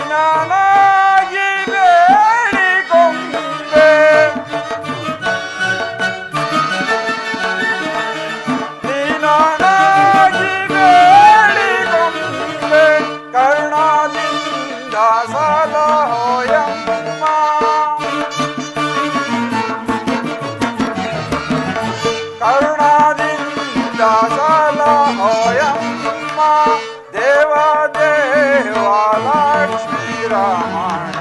ನೀನಾಗಿ ಬೇಡಿಕೊಂಡೆ ನೀನಾಗಿ ಬೇಡಿಕೊಂಡೆ ಕರುಣಾದಿಂದ ಸಲಹೋಯಮ್ಮ ಕರುಣಾದಿಂದ ಸಲಹೋಯಮ್ಮ ದೇವ ದೇವ ಲಕ್ಷ್ಮೀ ರಮಣ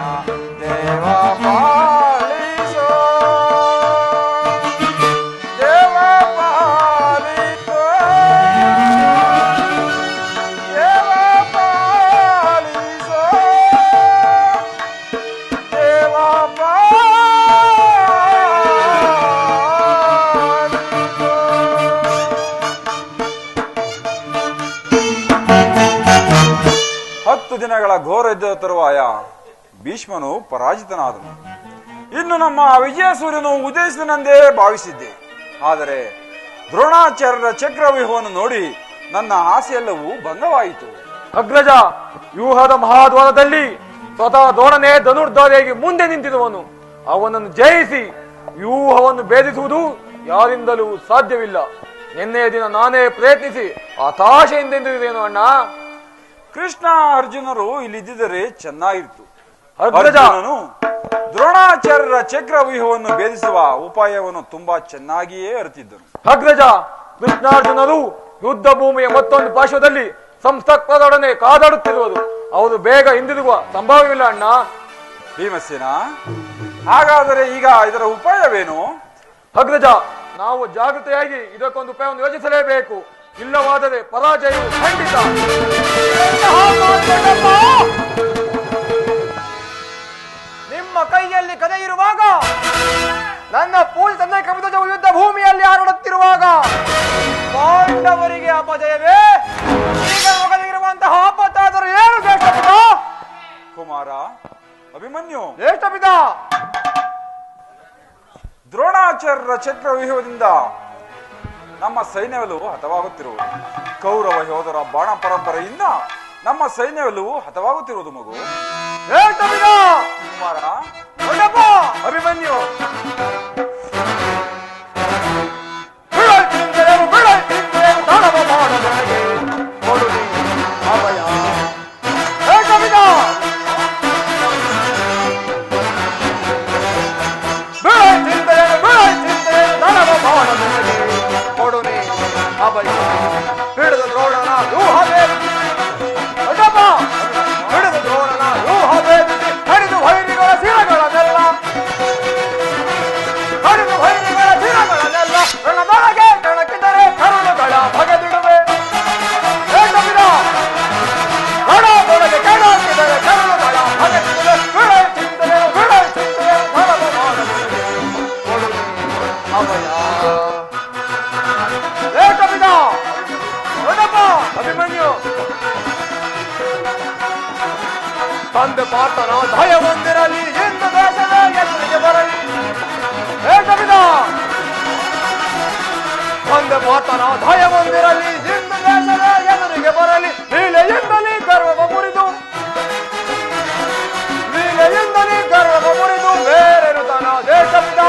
ದೇವ ಪಾಲಿಸೋ ದೇವ ಪಾಲಿಸೋ ದೇವ ಪಾಲಿಸೋ ದೇವ ಹತ್ತು ದಿನಗಳ ಘೋರ ಯುದ್ಧದ ತರುವಾಯ ಭೀಷ್ಮನು ಪರಾಜಿತನಾದನು. ಇನ್ನು ನಮ್ಮ ವಿಜಯ ಸೂರ್ಯನು ಉದಯಿಸಿದನೆಂದೇ ಭಾವಿಸಿದ್ದೆ. ಆದರೆ ದ್ರೋಣಾಚಾರ್ಯರ ಚಕ್ರವ್ಯೂಹವನ್ನು ನೋಡಿ ನನ್ನ ಆಸೆಯೆಲ್ಲವೂ ಭಂಗವಾಯಿತು. ಅಗ್ರಜ, ವ್ಯೂಹದ ಮಹಾದ್ವಾರದಲ್ಲಿ ಸ್ವತಃ ದ್ರೋಣನೇ ಧನುರ್ಧಾರಿಯಾಗಿ ಮುಂದೆ ನಿಂತಿರುವನು. ಅವನನ್ನು ಜಯಿಸಿ ವ್ಯೂಹವನ್ನು ಭೇದಿಸುವುದು ಯಾರಿಂದಲೂ ಸಾಧ್ಯವಿಲ್ಲ. ನಿನ್ನೆಯ ದಿನ ನಾನೇ ಪ್ರಯತ್ನಿಸಿ ಹತಾಶೆಯಿಂದ ನಿಂತಿರುತ್ತೇನು ಅಣ್ಣ. ಕೃಷ್ಣ ಅರ್ಜುನರು ಇಲ್ಲಿದ್ದರೆ ಚೆನ್ನಾಗಿತ್ತು. ಅಗ್ರಜ, ಅರ್ಜುನನು ದ್ರೋಣಾಚಾರ್ಯರ ಚಕ್ರವ್ಯೂಹವನ್ನು ಭೇದಿಸುವ ಉಪಾಯವನ್ನು ತುಂಬಾ ಚೆನ್ನಾಗಿಯೇ ಅರಿತಿದ್ದನು. ಅಗ್ರಜ, ಕೃಷ್ಣಾರ್ಜುನರು ಯುದ್ಧ ಭೂಮಿಯ ಮತ್ತೊಂದು ಪಾರ್ಶ್ವದಲ್ಲಿ ಸಂಸ್ಥಕ್ತರೊಡನೆ ಕಾದಾಡುತ್ತಿರುವುದು. ಅವರು ಬೇಗ ಹಿಂದಿರುಗುವ ಸಂಭವವಿಲ್ಲ ಅಣ್ಣ. ಭೀಮಸೇನ, ಹಾಗಾದರೆ ಈಗ ಇದರ ಉಪಾಯವೇನು? ಅಗ್ರಜ, ನಾವು ಜಾಗೃತೆಯಾಗಿ ಇದಕ್ಕೊಂದು ಉಪಾಯವನ್ನು ಯೋಚಿಸಲೇಬೇಕು. ಇಲ್ಲವಾದರೆ ಪರಾಜಯವು ಖಂಡಿತ. ನಿಮ್ಮ ಕೈಯಲ್ಲಿ ಗದೆ ಇರುವಾಗ, ನನ್ನ ಪೂಜಿತ ಕವಿತಜವು ಯುದ್ಧ ಭೂಮಿಯಲ್ಲಿ ಹಾರಾಡುತ್ತಿರುವಾಗ ಪಾಂಡವರಿಗೆ ಅಪಜಯವೇ? ಈಗ ಮಗನಿಗಿರುವಂತಹ ಆಪತ್ತಾದರೂ ಏನು ಜ್ಯೇಷ್ಠಪಿತ? ಕುಮಾರ ಅಭಿಮನ್ಯು, ಜ್ಯೇಷ್ಠಪಿತ, ದ್ರೋಣಾಚಾರ್ಯರ ಚಕ್ರವ್ಯೂಹದಿಂದ ನಮ್ಮ ಸೈನ್ಯವೆಲ್ಲವೂ ಹತವಾಗುತ್ತಿರುವುದು. ಕೌರವ ಯೋಧರ ಬಾಣ ಪರಂಪರೆಯಿಂದ ನಮ್ಮ ಸೈನ್ಯವೆಲ್ಲವೂ ಹತವಾಗುತ್ತಿರುವುದು. ಮಗು ಜ್ಯೇಷ್ಠಪಿತ, ಕುಮಾರ ದೊಡ್ಡಪ್ಪ, ಅಭಿಮನ್ಯು, ಹಿಡಿದ ದ್ರೋಣನ ವ್ಯೂಹ ಭೇದಿಸಿ, ದೊಡ್ಡಪ್ಪ, ಹಿಡಿದ ದ್ರೋಣನ ವ್ಯೂಹ ಭೇದಿಸಿ ಹರಿದು ವೈರಿಗಳ ಶಿರಗಳನ್ನೆಲ್ಲ ರಣದೊಳಗೆ ಕೆಣಕಿದರೆ ಕರುಳುಗಳ ಬಗೆದಿಡುವೆ. ರಣದೊಳಗೆ ಕೆಣಕಿದರೆ ಕರುಳುಗಳ ಬಗೆದಿಡುವೆ. ಬಿಳೆ ಚಿಂತನೆ ಬಿಳೆ ಚಿಂತನೆ ಧರ್ಮ ಮಾಡಲಿದೆ ಕೊಡುವೆ ಅಭಯ. ಅಭಿಮನ್ಯು, ತಂದೆ ಪಾತನ ಭಯ ಹೊಂದಿರಲಿ, ಹಿಂದೂ ದೇಶದ ಎದುರಿಗೆ ಬರಲಿ. ತಂದೆ ಪಾತನ ಭಯ ಹೊಂದಿರಲಿ, ಹಿಂದೂ ದೇಶದ ಎದುರಿಗೆ ಬರಲಿ. ಲೀಲೆಯಿಂದಲೇ ಗರ್ವವ ಮುರಿದು, ಲೀಲೆಯಿಂದಲೇ ಗರ್ವವ ಮುರಿದು ಬೇರೆನು ತನ ದೇಶಪಿತ,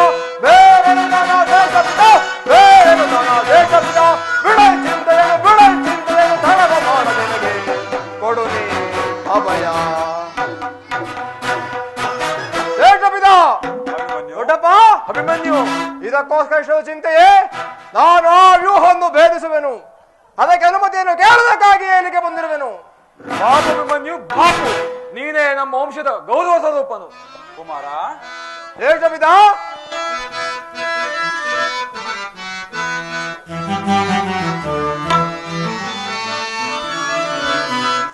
ಬೇರೆನು ತನ ದೇಶಪಿತ, ಬೇರೆನು ತನ ದೇಶಪಿತ. ಬಿಡ ಚಿಂತೆಯನ್ನು ಬಿಡ ಚಿಂತೆಯನ್ನು ಧನವ ಮಾಡದೆನಗೆ ಕೊಡು ನೀ ಅಭಯ. ದೇಶಪಿತ, ದೊಡ್ಡಪ್ಪ, ಅಭಿಮನ್ಯು, ಇದಕ್ಕೋಸ್ಕರ ಇಷ್ಟು ಚಿಂತೆಯೇ? ನಾನು ಆ ವ್ಯೂಹವನ್ನು ಭೇದಿಸುವೆನು. ಅದಕ್ಕೆ ಅನುಮತಿಯನ್ನು ಕೇಳೋದಕ್ಕಾಗಿ ಏನಿಗೆ ಬಂದಿರುವೆನು. ಬಾಪು ಅಭಿಮನ್ಯು, ಬಾಪು, ನೀನೇ ನಮ್ಮ ವಂಶದ ಗೌರವ ಸ್ವರೂಪನು. ಕುಮಾರ ದೇಶಪಿತ,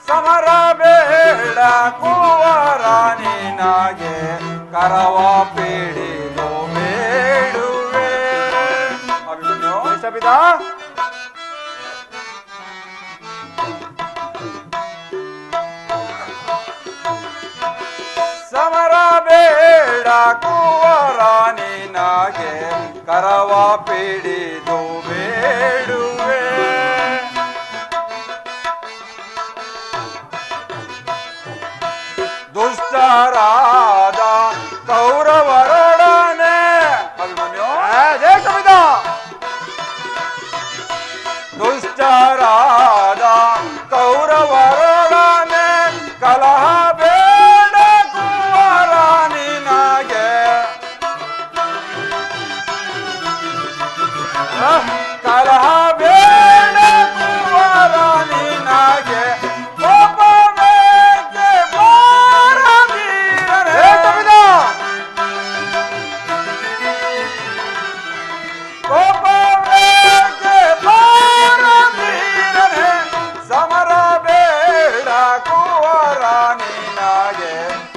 ಸಮರ ಬೇಡ ಕುವರ ನಿನಗೆ ಕರವ ಪೀಡಿದು ಬೇಡುವೆ. ಅಭಿಮನ್ಯು, ದೇಶಪಿತ, ಸಮರ ಬೇಡ ಕುವರ ನಿನಗೆ ಕರವ ಪೀಡಿದು ಬೇಡುವೆ. ದುಷ್ಟರಾದ ಕೌರವರೊಡನೆ ಅಭಿಮನ್ಯು ದೇಶವಿದ ದುಷ್ಟರಾದ ಕೌರವರೊಡನೆ ಕಲಹ ಬೇಡ ಕುವರ ನಿನಗೆ ಕಲಹ ಬೇಡ ಕುವರ ನಿನಗೆ ಕೋಪವೇಕೆ ಬಾರದಿರನೆ. ಕೋಪವೇಕೆ ಬಾರದಿರನೆ ಸಮರ ಬೇಡ ಕುವರ ನಿನಗೆ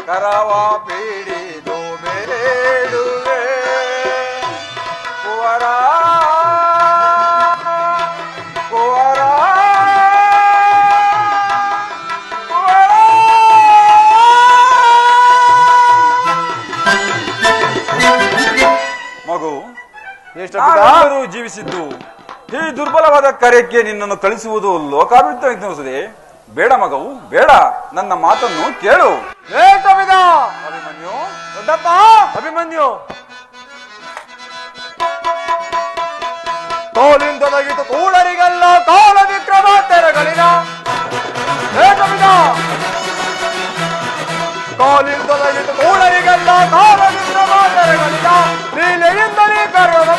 ಕರವ ಪಿಡಿದು ಬೇಡುವೆ ಕುವರ ಕುವರ ಕುವರ. ಮಗು ನಾವೆಲ್ಲರೂ ಜೀವಿಸಿದ್ದು ಈ ದುರ್ಬಲವಾದ ಕಾರ್ಯಕ್ಕೆ ನಿನ್ನನ್ನು ಕಳಿಸುವುದು ಲೋಕಾಭಿವೃದ್ಧಿ. ಬೇಡ ಮಗವು ಬೇಡ, ನನ್ನ ಮಾತನ್ನು ಕೇಳು. ದೇಶವಿದ ಅಭಿಮನ್ಯು ದೊಡ್ಡಪ್ಪ ಅಭಿಮನ್ಯು ತೋಲಿಂದೊದಗಿತು ಕೂಡರಿಗೆಲ್ಲ ಕಾಲ ವಿಕ್ರಮ ತೆರಗಳಿನ ದೇಶವಿದ ಕಾಲಿಂದೊದಗಿತು ಕೂಡರಿಗೆಲ್ಲ ಕಾಲ ವಿಕ್ರಮ ತೆರಗಳಿನ ಲೀಲೆಯಿಂದಲೇ ಗರ್ವವ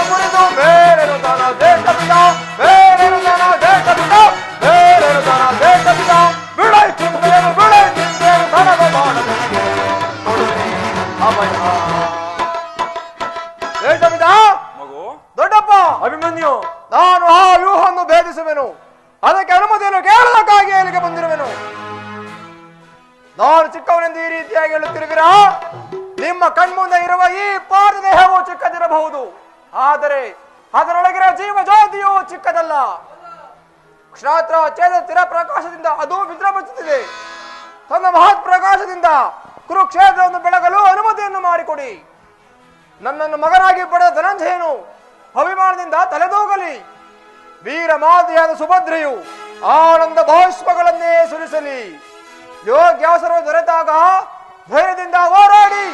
ಮುರಿದು ಬೇರೆನು ತನ ದೇಶವಿದ ಬೇರೆನು ತನ ದೇಶವಿದ ಬೇರೆನು ತನ ದೇಶವಿದ ಬಿಡೈ ಚಿಂತೆಯನ್ನು ತನಗ ಮಾಡಬೇಕು ಅಭಯ ದೇಶವಿದ ಮಗು ದೊಡ್ಡಪ್ಪ ಅಭಿಮನ್ಯು ನಾನು ಆ ವ್ಯೂಹವನ್ನು ಭೇದಿಸುವೆನು. ಅದಕ್ಕೆ ಅನುಮತಿಯನ್ನು ಕೇಳೋದಕ್ಕಾಗಿ ಇಲ್ಲಿಗೆ ಬಂದಿರುವೆನು. ನಾನು ಚಿಕ್ಕವನೆಂದು ಈ ರೀತಿಯಾಗಿ ಹೇಳುತ್ತಿರುವಿರಾ? ನಿಮ್ಮ ಕಣ್ಮುಂದೆ ಇರುವ ಈ ಪಾರ್ಥ ದೇಹವು ಚಿಕ್ಕದಿರಬಹುದು, ಆದರೆ ಅದರೊಳಗಿರೋ ಜೀವ ಜ್ಯೋತಿಯು ಚಿಕ್ಕದಲ್ಲ. ಕ್ಷಾತ್ರ ಛೇದ ಸ್ಥಿರ ಪ್ರಕಾಶದಿಂದ ಅದು ವಿಜೃಂಭಿಸುತ್ತಿದೆ. ತನ್ನ ಮಹತ್ ಪ್ರಕಾಶದಿಂದ ಕುರುಕ್ಷೇತ್ರವನ್ನು ಬೆಳಗಲು ಅನುಮತಿಯನ್ನು ಮಾಡಿಕೊಡಿ. ನನ್ನನ್ನು ಮಗನಾಗಿ ಪಡೆದ ಧನಂಜಯನು ಅಭಿಮಾನದಿಂದ ತಲೆದೂಗಲಿ. ವೀರ ಮಾತೆಯಾದ ಸುಭದ್ರೆಯು ಆನಂದ ಬಾಷ್ಪಗಳನ್ನೇ ಸುರಿಸಲಿ. ಯೋಗ್ಯಾವಸರ ದೊರೆತಾಗ ಧೈರ್ಯದಿಂದ ಹೋರಾಡಿ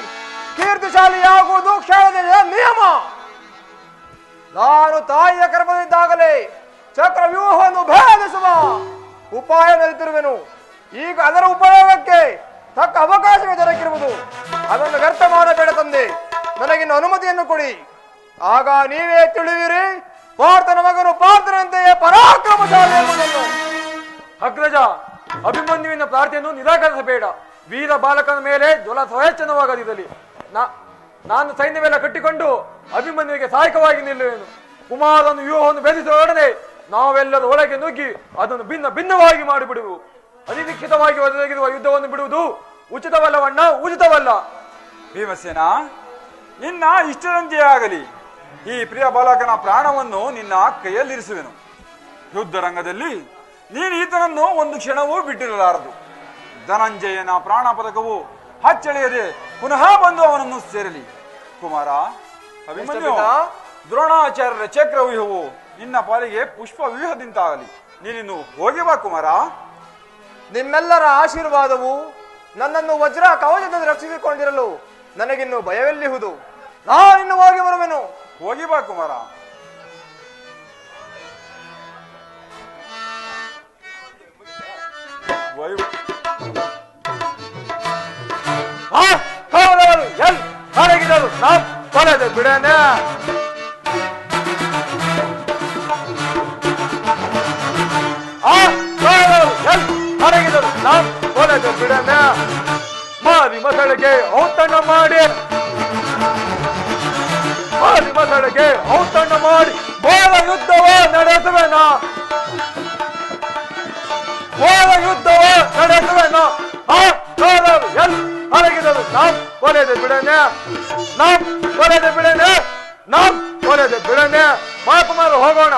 ಕೀರ್ತಿಶಾಲಿಯಾಗುವುದು ಕ್ಷಣದ ನಿಯಮ. ನಾನು ತಾಯಿಯ ಗರ್ಭದಲ್ಲಿದ್ದಾಗಲೇ ಚಕ್ರವ್ಯೂಹವನ್ನು ಭೇದಿಸುವ ಉಪಾಯ ನೆಲೆತಿರುವೆನು. ಈಗ ಅದರ ಉಪಯೋಗಕ್ಕೆ ತಕ್ಕ ಅವಕಾಶವೇ ದೊರಕಿರುವುದು. ಅದನ್ನು ವ್ಯರ್ಥ ಮಾಡಬೇಡ ತಂದೆ, ನನಗಿನ್ನು ಅನುಮತಿಯನ್ನು ಕೊಡಿ. ಆಗ ನೀವೇ ತಿಳಿವಿರಿ ಪಾರ್ಥನ ಮಗನು ಪಾರ್ಥನಂತೆಯೇ ಪರಾಕ್ರಮಶಾಲಿ ಎಂಬುದನ್ನು. ಅಗ್ರಜ, ಅಭಿಮನ್ಯುವಿನ ಪ್ರಾರ್ಥನೆಯನ್ನು ನಿರಾಕರಿಸಬೇಡ. ವೀರ ಬಾಲಕನ ಮೇಲೆ ಜ್ವಲ ಸ್ವಯಚ್ಛನವಾಗದಿರಲಿ. ನಾನು ಸೈನ್ಯವೆಲ್ಲ ಕಟ್ಟಿಕೊಂಡು ಅಭಿಮನ್ಯುವಿಗೆ ಸಹಾಯಕವಾಗಿ ನಿಲ್ಲುವೆನು. ಕುಮಾರನು ವ್ಯೂಹವನ್ನು ಭೇದಿಸುವೊಡನೆ ನಾವೆಲ್ಲರೂ ಒಳಗೆ ನುಗ್ಗಿ ಅದನ್ನು ಭಿನ್ನ ಭಿನ್ನವಾಗಿ ಮಾಡಿಬಿಡುವು. ಅನಿರೀಕ್ಷಿತವಾಗಿ ಒದಗಿರುವ ಯುದ್ಧವನ್ನು ಬಿಡುವುದು ಉಚಿತವಲ್ಲವಣ್ಣ, ಉಚಿತವಲ್ಲ. ಭೀಮಸೇನ, ನಿನ್ನ ಇಷ್ಟದಂತೆ ಆಗಲಿ. ಈ ಪ್ರಿಯ ಬಾಲಕನ ಪ್ರಾಣವನ್ನು ನಿನ್ನ ಕೈಯಲ್ಲಿರಿಸುವೆನು. ಯುದ್ಧ ರಂಗದಲ್ಲಿ ನೀನು ಈತನನ್ನು ಒಂದು ಕ್ಷಣವೂ ಬಿಟ್ಟಿರಲಾರದು. ಧನಂಜಯನ ಪ್ರಾಣ ಪದಕವು ಹಚ್ಚಳೆಯದೆ ಪುನಃ ಬಂದು ಅವನನ್ನು ಸೇರಲಿ. ಕುಮಾರ ಅಭಿಮನ್ಯು, ದ್ರೋಣಾಚಾರ್ಯರ ಚಕ್ರವ್ಯೂಹವು ನಿನ್ನ ಪಾಲಿಗೆ ಪುಷ್ಪ ವ್ಯೂಹದಿಂತಾಗಲಿ. ನೀನಿನ್ನು ಹೋಗಿ ಬಾ ಕುಮಾರ. ನಿಮ್ಮೆಲ್ಲರ ಆಶೀರ್ವಾದವು ನನ್ನನ್ನು ವಜ್ರ ಕವಚದಿಂದ ರಕ್ಷಿಸಿಕೊಂಡಿರಲು ನನಗಿನ್ನು ಭಯವೆಲ್ಲಿಹುದು. ನಾನಿನ್ನು ಹೋಗಿ ಬರುವೆನು. ಹೋಗಿ ಬಾ ಕುಮಾರ. ಹೊರಗಿದರು ನಾವು ಕೊಲೆದು ಬಿಡನೆ. ಹೊರಗಿದರು ನಾವು ಕೊಲೆದು ಬಿಡನೆ. ಮಾರಿ ಮಸಳಿಗೆ ಔತಣ ಮಾಡಿ ಔತಣ ಮಾಡಿ ಘೋರ ಯುದ್ಧವ ನಡೆಸುವೆನಾ ಹೊರಗಿದರು ನಾವು ಕೊಲೆದು ಬಿಡನೆ. ಮಾತುಮಾರು ಹೋಗೋಣ.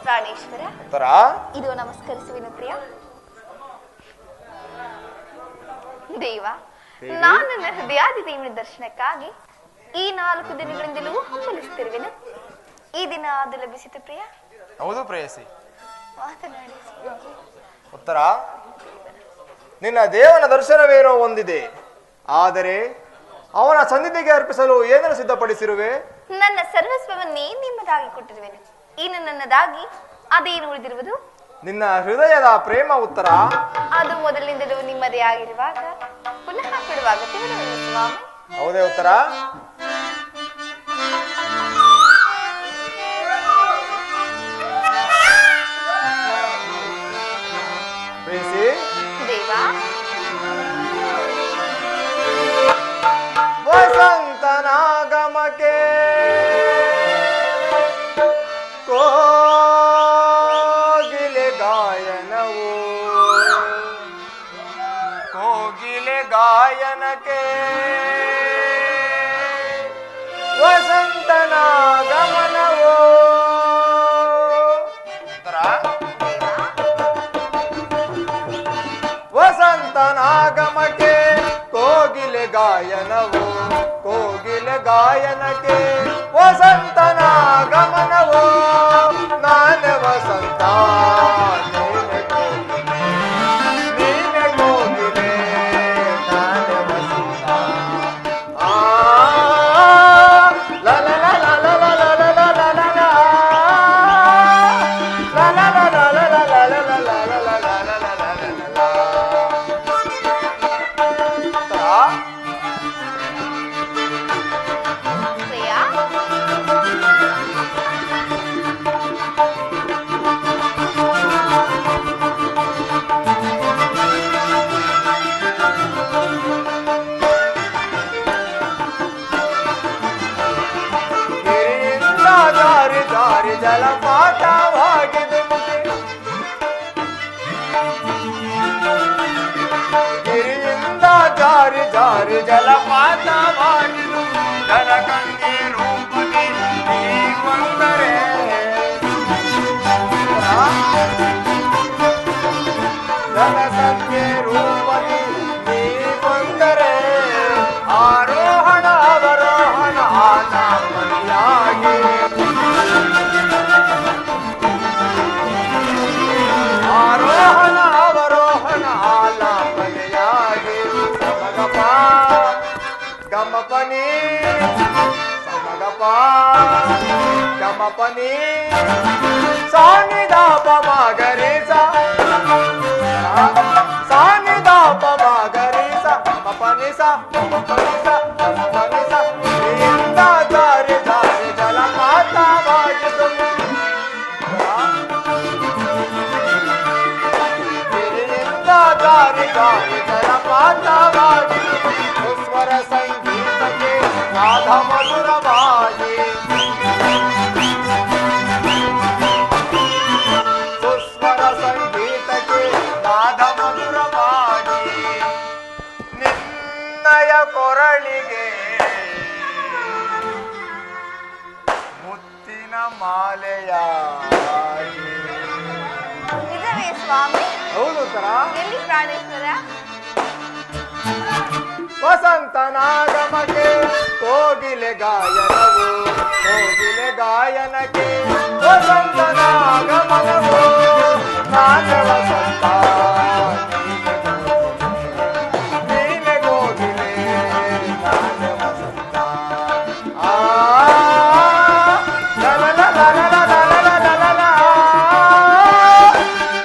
ಪ್ರಾಣೇಶ್ವರ, ಉತ್ತರ ಇದು ನಮಸ್ಕರಿಸುವೆನು ಪ್ರಿಯ. ದೇವ, ನಾನು ನನ್ನ ಹೃದಯಾದಿ ದೇವನ ದರ್ಶನಕ್ಕಾಗಿ ಈ 4 ದಿನಗಳಿಂದಲೂ ಹಂಬಲಿಸುತ್ತಿರುವೆನು. ಈ ದಿನ ಅದು ಲಭಿಸಿತು ಪ್ರಿಯ. ಹೌದು ಪ್ರೇಯಸಿ. ಮಾತನಾಡಿ ಸ್ವಾಮಿ. ಉತ್ತರ, ನಿನ್ನ ದೇವನ ದರ್ಶನವೇನೋ ಒಂದಿದೆ, ಆದರೆ ಅವನ ಸನ್ನಿಧಿಗೆ ಅರ್ಪಿಸಲು ಏನನ್ನು ಸಿದ್ಧಪಡಿಸಿರುವೆ? ನನ್ನ ಸರ್ವಸ್ವವನ್ನೇ ನಿಮ್ಮದಾಗಿ ಕೊಟ್ಟಿರುವೆನು. ಇನ್ನು ನನ್ನದಾಗಿ ಅದೇನು ಉಳಿದಿರುವುದು? ನಿನ್ನ ಹೃದಯದ ಪ್ರೇಮ. ಉತ್ತರ, ಅದು ಮೊದಲಿನಿಂದಲೂ ನಿಮ್ಮದೇ ಆಗಿರುವಾಗ ಪುನಃ ಕೊಡುವಾಗ ತಿಳಿದುಕೊಳ್ಳಿ ಸ್ವಾಮಿ. ಹೌದೇ ಉತ್ತರ? ಪ್ರೇಯಸಿ. ದೇವ, ವಸಂತನಾಗಮಕ್ಕೆ ಕೋಗಿಲೆ ಗಾಯನವು, ಕೋಗಿಲೆ ಗಾಯನಕ್ಕೆ ವಸಂತನಾಗಮನವು. ವಸಂತನಾಗಮಕ್ಕೆ ಕೋಗಿಲೆ ಗಾಯನವು, ಕೋಗಿಲೆ ಗಾಯನಕ್ಕೆ ವಸಂತನಾಗಮನವು. ನಾನೇ ವಸಂತ, ನೀನೆ ಕೋಗಿಲೆ, ನೀನೆ ಕೋಗಿಲೆ, ನಾನೇ ವಸಂತ. ಆ ಲ ಲ ಲ ಲ ಲ ಲ ಲ ಲ ಲ ಲ ಲ ಲ. ಲ ಲ ಲ ಲ ಲ ಲ ಲ ಲ ಲ ಲ ಲ ಲ ಲ ಲ ಲ ಲ ಲ. ಪ್ರಿಯ, ಗಿರಿಯಿಂದ ಜಾರಿ ಜಾರಿ ಜಲಪಾತವಾಗಿದು ಮುಗಿ, ಗಿರಿಯಿಂದ ಜಾರಿ ಜಾರಿ ಜಲಪಾತವಾಗಿದು ಜಲಕನ್ಯೆ ರೂಪದಿ ನೀವಂದರೆ. ಜಲಕನ್ಯೆ ರೂಪದಿ ನೀವಂದರೆ ಆರೋಹಣ ಅವರೋಹಣ ಆಲಾಪನೆಯಾಗಿ, ಆರೋಹಣ ಅವರೋಹಣ ಆಲಾಪನೆಯಾಗಿ ಸಮಗಪ ಗಮಪನಿ, ಸಮಗಪ ಗಮಪನಿ ಸಾನಿದಾಪ ಮಗರಿಸ, ಸಾನಿದಾಪ ಮಗರಿಸ ಮಪನಿಸ ಮಪನಿಸ ಮಪನಿಸ. ಗಿರಿಯಿಂದ ಜಾರಿ ಜಾರಿ ಜಲಪಾತವಾಗಿದು, ಗಿರಿಯಿಂದ ಜಾರಿ ಜಾರಿ ಜಲಪಾತವಾಗಿದು. ಸುಸ್ವರ ಸಂಗೀತಕ್ಕೆ ನಾದ ಮಧುರವಾಗಿ, ಸುಸ್ವರ ಸಂಗೀತಕ್ಕೆ ನಾದ ಮಧುರವಾಗಿ. ನಿನ್ನಯ ಕೊರಳಿಗೆ ಮುತ್ತಿನ ಮಾಲೆಯಾಗಿ. ನಿಜವೇ ಸ್ವಾಮಿ? ಹೌದು ಸರ. ಎಲ್ಲಿ ಪ್ರಾಣೇಶ್ವರ? ವಸಂತನಾಗಮಕ್ಕೆ ಕೋಗಿಲೆ ಗಾಯನವು, ಕೋಗಿಲೆ ಗಾಯನಕ್ಕೆ ವಸಂತನಾಗಮನವು. ನಾನೇ ವಸಂತ, ನೀನೆ ಕೋಗಿಲೆ, ನಾನೇ ವಸಂತ. ಆ ಲ ಲ ಲ ಲ ಲ ಲ ಲ ಲ ಲ ಲ ಲ.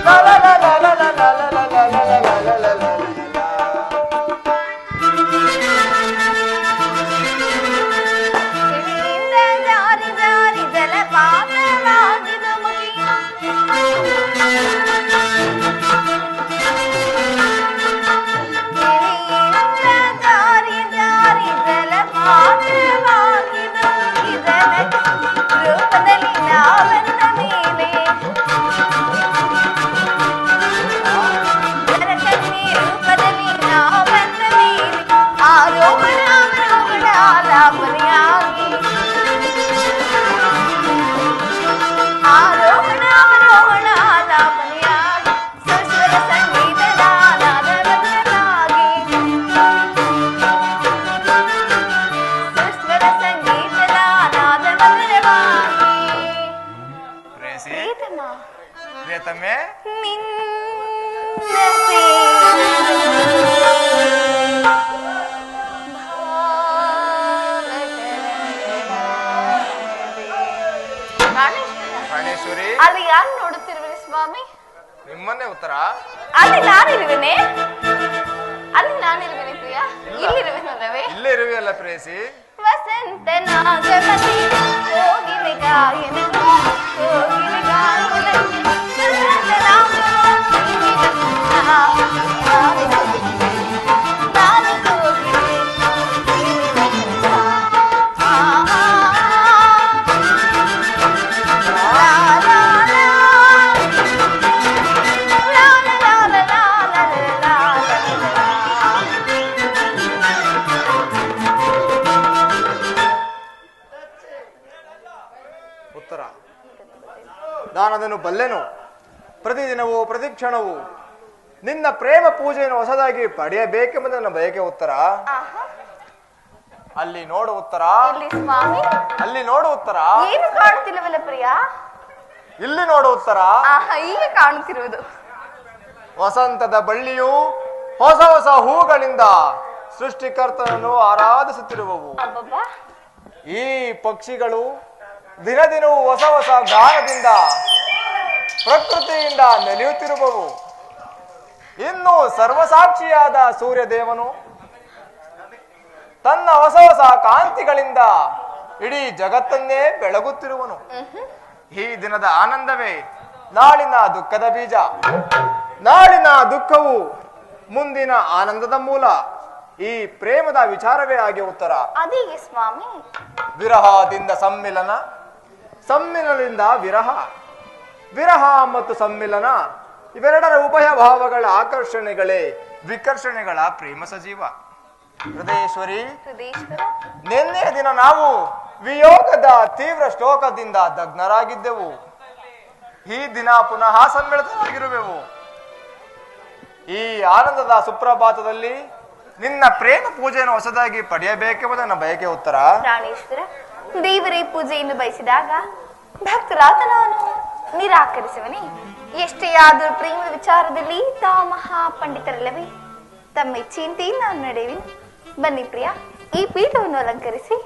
ಲ ಲ ಲ ಲ ಲ ಲ ಲ ಲ ಲ ಲ ಲ ಲ ಲ ಲ. ಗಿರಿಯಿಂದ ಜಾರಿ ಜಾರಿ ಜಲಪಾತವಾಗಿದು ಮುಗಿ, ರೂಪದಲ್ಲಿ ನಾವೆಂದ ಮೇಲೆ ಜಲಕನ್ಯೆ ರೂಪದಲ್ಲಿ ನಾವೆಂದ ಮೇಲೆ ಆರೋಹಣ ಅವರೋಹಣ ಆಲಾಪನೆಯಾಗಿ ಆರೋಹಣ ಅವರೋಹಣ ಆಲಾಪನೆಯಾಗಿ ಸುಸ್ವರ ಸಂಗೀತದ ನಾದವನ್ನಾಗಿ ಸುಸ್ವರ ಸಂಗೀತದ ನಾದವನ್ನವಾಗಿ ಪ್ರೇಯಸಿ ಪ್ರೀತಮ ಪ್ರಿಯತಮೆ ನಿನ್ನ ಪ್ರಾಣೇಶ್ವರಿ ಅಲ್ಲಿ ಯಾರು ನೋಡುತ್ತಿರುವಿರಿ ಸ್ವಾಮಿ? ನಿಮ್ಮನ್ನೇ ಉತ್ತರ. ಅಲ್ಲಿ ನಾನಿರುವೆನೆ, ಅಲ್ಲಿ ನಾನಿರುವೆನೆ ಪ್ರಿಯ, ಇಲ್ಲಿರುವೆನಲ್ಲವೇ? ಇಲ್ಲೇ ಇರುವೆಯಲ್ಲ ಪ್ರೇಯಸಿ. ವಸಂತ ನಾಗವತಿ ಕೋಗಿಲೆ ಗಾಯನಗಳು ಕೋಗಿಲೆ ಗಾಯನದಲ್ಲಿ ವಸಂತ ನಾಗವತಿ ನಾನು ಕೋಗಿಲೆ ಉತ್ತರ. ನಾನದನ್ನು ಬಲ್ಲೆನು. ಪ್ರತಿದಿನವೂ ಪ್ರತಿಕ್ಷಣವೂ ನಿನ್ನ ಪ್ರೇಮ ಪೂಜೆಯನ್ನು ಹೊಸದಾಗಿ ಪಡೆಯಬೇಕೆಂಬುದು ನನ್ನ ಬಯಕೆ. ಉತ್ತರ. ಅಲ್ಲಿ ನೋಡು ಉತ್ತರ. ಇಲ್ಲಿ ಸ್ವಾಮಿ ಅಲ್ಲಿ ನೋಡು ಉತ್ತರ. ಏನು ಕಾಣುತ್ತಿಲ್ಲವಲ್ಲ ಪ್ರಿಯ? ಇಲ್ಲಿ ನೋಡು ಉತ್ತರ. ಈಗ ಕಾಣುತ್ತಿರುವುದು ವಸಂತದ ಬಳ್ಳಿಯು ಹೊಸ ಹೊಸ ಹೂಗಳಿಂದ ಸೃಷ್ಟಿಕರ್ತನನ್ನು ಆರಾಧಿಸುತ್ತಿರುವವು. ಅಬ್ಬಬ್ಬಾ, ಈ ಪಕ್ಷಿಗಳು ದಿನ ದಿನವೂ ಹೊಸ ಹೊಸ ಗಾನದಿಂದ ಪ್ರಕೃತಿಯಿಂದ ನೆಲೆಯುತ್ತಿರುವವು. ಇನ್ನು ಸರ್ವಸಾಕ್ಷಿಯಾದ ಸೂರ್ಯದೇವನು ತನ್ನ ಹೊಸ ಹೊಸ ಕಾಂತಿಗಳಿಂದ ಇಡೀ ಜಗತ್ತನ್ನೇ ಬೆಳಗುತ್ತಿರುವನು. ಈ ದಿನದ ಆನಂದವೇ ನಾಳಿನ ದುಃಖದ ಬೀಜ. ನಾಳಿನ ದುಃಖವು ಮುಂದಿನ ಆನಂದದ ಮೂಲ. ಈ ಪ್ರೇಮದ ವಿಚಾರವೇ ಆಗಿ ಉತ್ತರ. ಅದೇಗೆ ಸ್ವಾಮಿ? ವಿರಹದಿಂದ ಸಮ್ಮಿಲನ, ಸಮ್ಮಿಲನದಿಂದ ವಿರಹ, ವಿರಹ ಮತ್ತು ಸಮ್ಮಿಲನ ಇವೆರಡರ ಉಭಯ ಭಾವಗಳ ಆಕರ್ಷಣೆಗಳೇ ವಿಕರ್ಷಣೆಗಳ ಪ್ರೇಮ ಸಜೀವ. ಹೃದಯೇಶ್ವರಿ, ಹೃದಯೇಶ್ವರ, ನಿನ್ನೆಯ ದಿನ ನಾವು ವಿಯೋಗದ ತೀವ್ರ ಶೋಕದಿಂದ ದಗ್ನರಾಗಿದ್ದೆವು. ಈ ದಿನ ಪುನಃ ಸಮ್ಮಿಳಿತರಾಗಿರುವೆವು. ಈ ಆನಂದದ ಸುಪ್ರಭಾತದಲ್ಲಿ ನಿನ್ನ ಪ್ರೇಮ ಪೂಜೆಯನ್ನು ಹೊಸದಾಗಿ ಪಡೆಯಬೇಕೆಂಬುದು ನನ್ನ ಬಯಕೆ. ಉತ್ತರ. ಪ್ರಾಣೇಶ್ವರ, ದೇವರೇ ಪೂಜೆಯನ್ನು ಬಯಸಿದಾಗ ಭಕ್ತರಾದ ನಾನು ನಿರಾಕರಿಸುವನೆ? ಎಷ್ಟೇ ಆದರೂ ಪ್ರೇಮದ ವಿಚಾರದಲ್ಲಿ ತಾ ಮಹಾ ಪಂಡಿತರಲ್ಲವೇ? ತಮ್ಮ ಇಚ್ಛೆಯಂತೆ ನಾನು ನಡೆಯುವೆನು. ಬನ್ನಿ ಪ್ರಿಯ, ಈ ಪೀಠವನ್ನು ಅಲಂಕರಿಸಿ.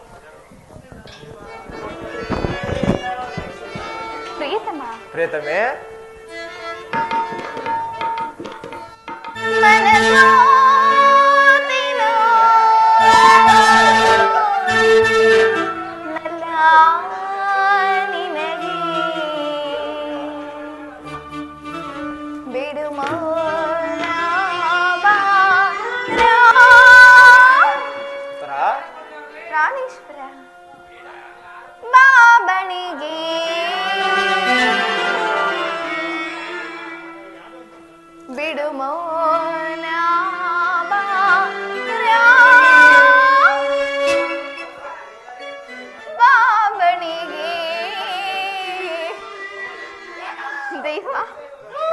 ಪ್ರಿಯತಮ, ಪ್ರಿಯತಮೆ, ಮನಸೋತಿನೋ ನಲ್ಲ ನಿನಗೆ ಬಿಡು ಮೌನ ಬಾರ. ಉತ್ತರ. ಪ್ರಾಣೇಶ್ವರ, ಬಾಬಣಿಗೆ ಬಿಡು ಮೌನ ಬಾರ. ಬಾಬಣಿಗೆ ದೈವ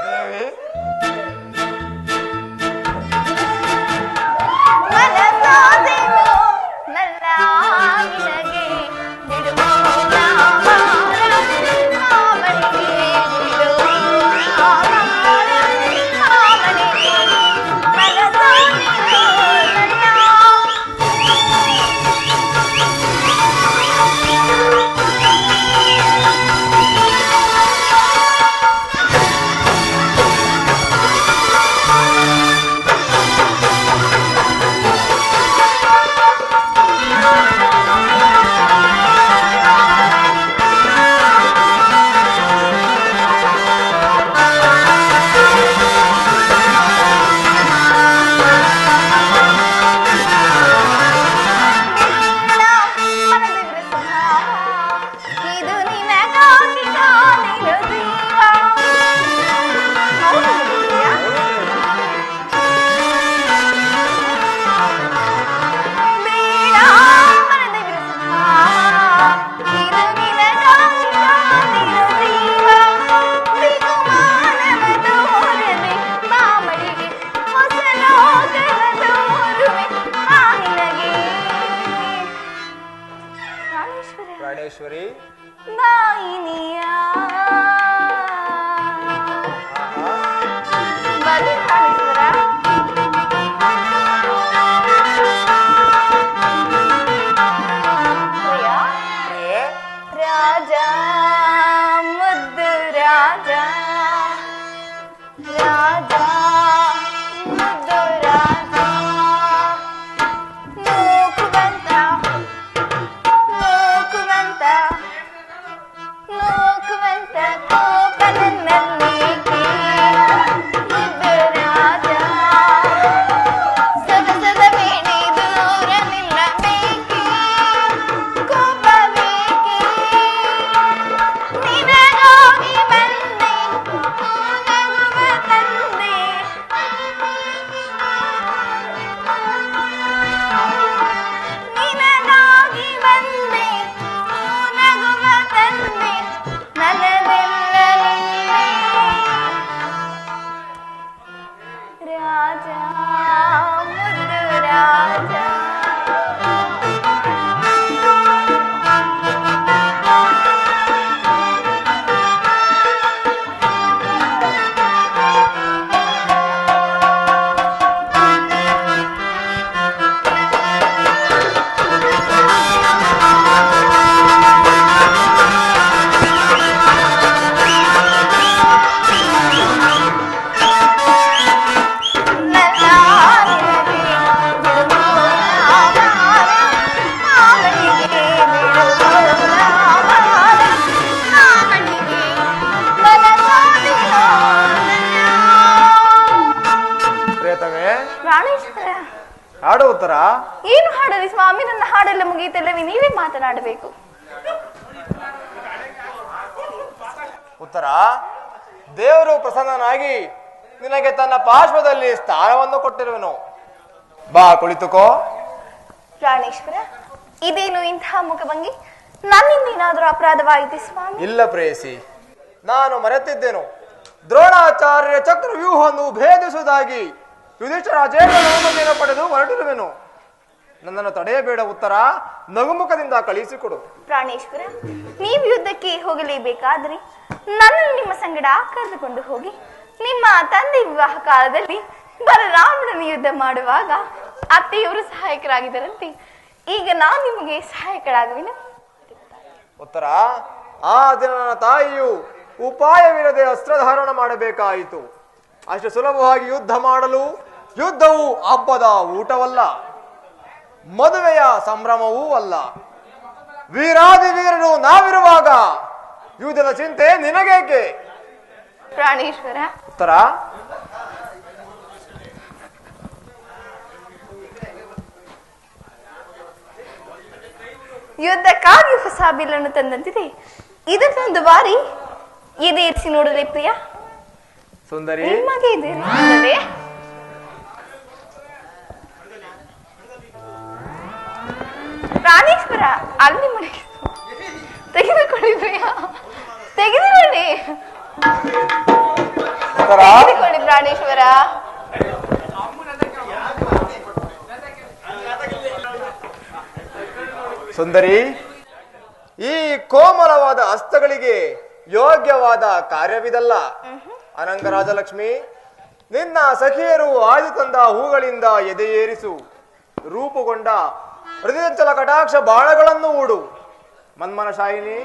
ದೇವಿ, ಮನಸಾದೆನು ನಲ್ಲ ನಿನಗೆ ಬಿಡು ಮೌನ ಬಾರ. ಬಾಬಣಿಗೆ ಬಿಡು ಮೌನ ಬಾರ. ಬಾಬಣಿಗೆ ಮನಸಾದೆನು ನಲ್ಲ. ದಾಯಿನಿಯ ಬರ್ಲಿ ಪ್ರಾಣೇಶ್ವರ. ಪ್ರಿಯಾ, ರಾಜ ಮುದ್ದು ರಾಜ, ರಾಜ ಮುದ್ದು ರಾಜ, ನೂಕುವಂತ ನೂಕುವಂತ ನೂಕುವಂತ ಕೋಪನನ್ನೇಕೆ ಮುದ್ದು ರಾಜ, ಸೊಗಸದ ವೇಣೆ ದೂರ ನಿಲ್ಲಬೇಕೆ, ಕೋಪ ಬೇಕೆ, ನಿನಗಾಗಿ ಬಂದೆ ನಗುವ ತಂದೆ, ನಿನಗಾಗಿ ಬಂದೆ ನಗುವ ತಂದೆ, ನನ್ನದೆಲ್ಲ ನಿನ್ನೆ ರಾಜ ಮುದ್ದು ರಾಜ. ಪ್ರಿಯತಮೆ, ಪ್ರಾಣೇಶ್ವರ, ಹಾಡು ಉತ್ತರ. ಏನು ಹಾಡಲಿ ಸ್ವಾಮಿ? ನನ್ನ ಹಾಡೆಲ್ಲ ಮುಗಿಯಿತಲ್ಲವೇ, ನೀವೇ ಮಾತನಾಡಬೇಕು. ಉತ್ತರ, ದೇವರು ಪ್ರಸನ್ನನಾಗಿ ನಿನಗೆ ತನ್ನ ಪಾರ್ಶ್ವದಲ್ಲಿ ಸ್ಥಾನವನ್ನು ಕೊಟ್ಟಿರುವನು. ಬಾ ಕುಳಿತುಕೋ. ಪ್ರಾಣೇಶ್ವರ, ಇದೇನು ಇಂತಹ ಮುಖಭಂಗಿ? ನನ್ನಿಂದ ಏನಾದರೂ ಅಪರಾಧವಾಯಿತೆ ಸ್ವಾಮಿ? ಇಲ್ಲ ಪ್ರೇಯಸಿ, ನಾನು ಮರೆತಿದ್ದೆನು. ದ್ರೋಣಾಚಾರ್ಯರ ಚಕ್ರವ್ಯೂಹವನ್ನು ಭೇದಿಸುವುದಾಗಿ ಯುಧಿಷ್ಠಿರಾಜೇಂದ್ರನನ್ನು ಪಡೆದು ಹೊರಟಿರುವೆನು. ನನ್ನನ್ನು ತಡೆಯಬೇಡ ಉತ್ತರ, ನಗುಮುಖದಿಂದ ಕಳಿಸಿಕೊಡು. ಪ್ರಾಣೇಶ್ವರ, ನೀವು ಯುದ್ಧಕ್ಕೆ ಹೋಗಲೇಬೇಕಾದ್ರೆ ನನ್ನನ್ನು ನಿಮ್ಮ ಸಂಗಡ ಕರೆದುಕೊಂಡು ಹೋಗಿ. ನಿಮ್ಮ ತಂದೆ ವಿವಾಹ ಕಾಲದಲ್ಲಿ ಬಲರಾಮನ ಯುದ್ಧ ಮಾಡುವಾಗ ಅತ್ತೆಯವರು ಸಹಾಯಕರಾಗಿದ್ದರಂತೆ, ಈಗ ನಾನು ನಿಮಗೆ ಸಹಾಯಕರಾಗುವೆನು. ಉತ್ತರ, ಆ ದಿನ ನನ್ನ ತಾಯಿಯು ಉಪಾಯವಿಲ್ಲದೆ ಅಸ್ತ್ರಧಾರಣ ಮಾಡಬೇಕಾಯಿತು. ಅಷ್ಟು ಸುಲಭವಾಗಿ ಯುದ್ಧ ಮಾಡಲು ಯುದ್ಧವು ಹಬ್ಬದ ಊಟವಲ್ಲ, ಮದುವೆಯ ಸಂಭ್ರಮವೂ ಅಲ್ಲ. ವೀರಾದಿ ವೀರರು ನಾವಿರುವಾಗ ಯುದ್ಧದ ಚಿಂತೆ ನಿನಗೇಕೆ? ಪ್ರಾಣೇಶ್ವರ, ಉತ್ತರ, ಯುದ್ಧಕ್ಕಾಗಿ ಹೊಸ ಬಿಲ್ಲನ್ನು ತಂದಂತಿದೆ. ಇದನ್ನೊಂದು ಬಾರಿ ಎದೇರಿಸಿ ನೋಡಲೇ ಪ್ರಿಯ? ಸುಂದರಿ, ನಿಮಗೆ ಎದೇರಿಸುತ್ತದೆ. ಪ್ರಾಣೇಶ್ವರ, ಅಲ್ಲಿ ಮನೆ ತೆಗೆದುಕೊಳ್ಳಿ ಪ್ರಿಯ, ತೆಗೆದುಕೊಳ್ಳಿ ತೆಗೆದುಕೊಳ್ಳಿ ಪ್ರಾಣೇಶ್ವರ. ಸುಂದರಿ, ಈ ಕೋಮಲವಾದ ಹಸ್ತಗಳಿಗೆ ಯೋಗ್ಯವಾದ ಕಾರ್ಯವಿದಲ್ಲ. ಅನಂಗರಾಜಲಕ್ಷ್ಮಿ, ನಿನ್ನ ಸಖಿಯರು ಆಯ್ದು ತಂದ ಹೂಗಳಿಂದ ಎದೆಯೇರಿಸು. ರೂಪುಗೊಂಡ ಹೃದಯಂಚಲ ಕಟಾಕ್ಷ ಬಾಣಗಳನ್ನು ಹೂಡು. ಮನ್ಮನ ಶಾಯಿನಿ,